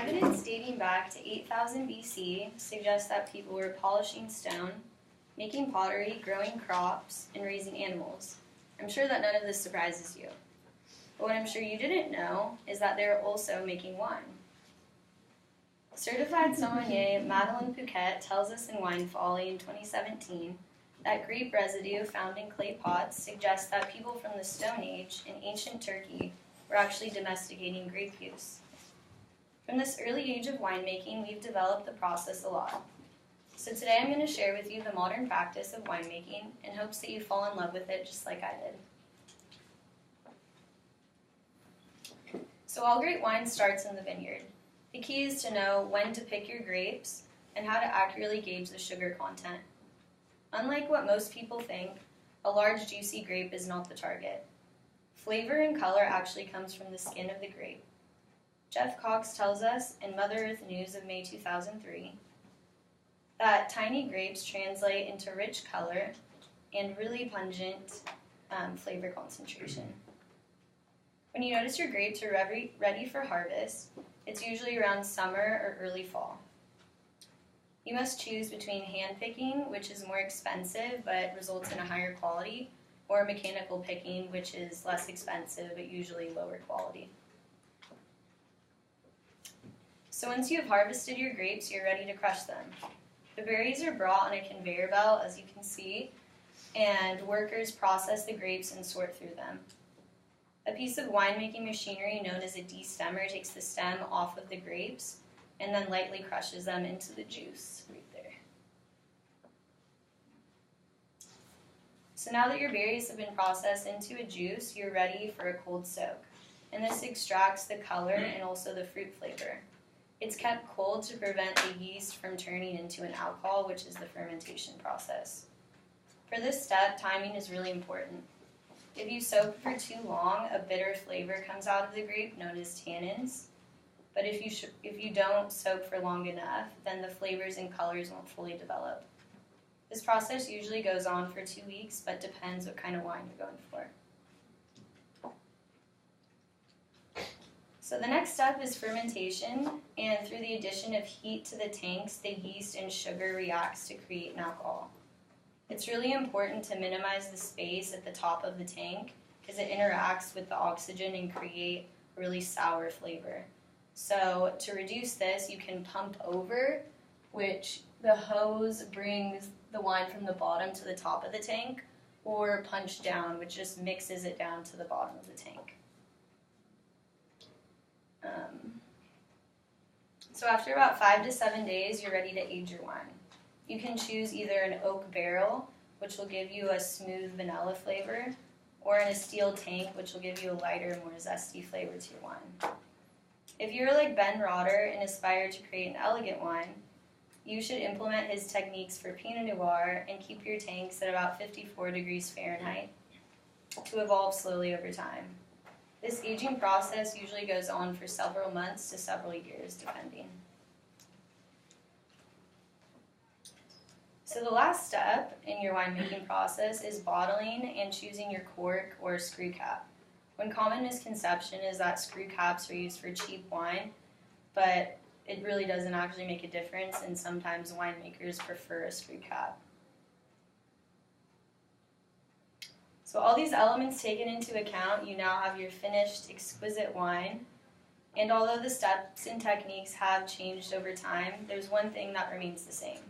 Evidence dating back to 8000 BC suggests that people were polishing stone, making pottery, growing crops, and raising animals. I'm sure that none of this surprises you. But what I'm sure you didn't know is that they were also making wine. Certified sommelier Madeleine Pouquet tells us in Wine Folly in 2017 that grape residue found in clay pots suggests that people from the Stone Age in ancient Turkey were actually domesticating grape juice. From this early age of winemaking, we've developed the process a lot. So today I'm going to share with you the modern practice of winemaking in hopes that you fall in love with it just like I did. So all great wine starts in the vineyard. The key is to know when to pick your grapes and how to accurately gauge the sugar content. Unlike what most people think, a large juicy grape is not the target. Flavor and color actually comes from the skin of the grape. Jeff Cox tells us in Mother Earth News of May 2003 that tiny grapes translate into rich color and really pungent flavor concentration. When you notice your grapes are ready for harvest, it's usually around summer or early fall. You must choose between hand picking, which is more expensive but results in a higher quality, or mechanical picking, which is less expensive but usually lower quality. So once you have harvested your grapes, you're ready to crush them. The berries are brought on a conveyor belt, as you can see, and workers process the grapes and sort through them. A piece of winemaking machinery known as a destemmer takes the stem off of the grapes and then lightly crushes them into the juice right there. So now that your berries have been processed into a juice, you're ready for a cold soak. And this extracts the color and also the fruit flavor. It's kept cold to prevent the yeast from turning into an alcohol, which is the fermentation process. For this step, timing is really important. If you soak for too long, a bitter flavor comes out of the grape known as tannins. But if you don't soak for long enough, then the flavors and colors won't fully develop. This process usually goes on for 2 weeks, but depends what kind of wine you're going for. So the next step is fermentation, and through the addition of heat to the tanks, the yeast and sugar reacts to create an alcohol. It's really important to minimize the space at the top of the tank because it interacts with the oxygen and create a really sour flavor. So to reduce this, you can pump over, which the hose brings the wine from the bottom to the top of the tank, or punch down, which just mixes it down to the bottom of the tank. So after about 5 to 7 days, you're ready to age your wine. You can choose either an oak barrel, which will give you a smooth vanilla flavor, or in a steel tank, which will give you a lighter, more zesty flavor to your wine. If you're like Ben Rotter and aspire to create an elegant wine, you should implement his techniques for Pinot Noir and keep your tanks at about 54 degrees Fahrenheit to evolve slowly over time. This aging process usually goes on for several months to several years, depending. So the last step in your winemaking process is bottling and choosing your cork or screw cap. One common misconception is that screw caps are used for cheap wine, but it really doesn't actually make a difference, and sometimes winemakers prefer a screw cap. So all these elements taken into account, you now have your finished exquisite wine. And although the steps and techniques have changed over time, there's one thing that remains the same.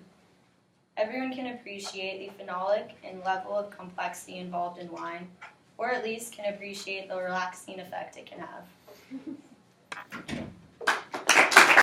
Everyone can appreciate the phenolic and level of complexity involved in wine, or at least can appreciate the relaxing effect it can have.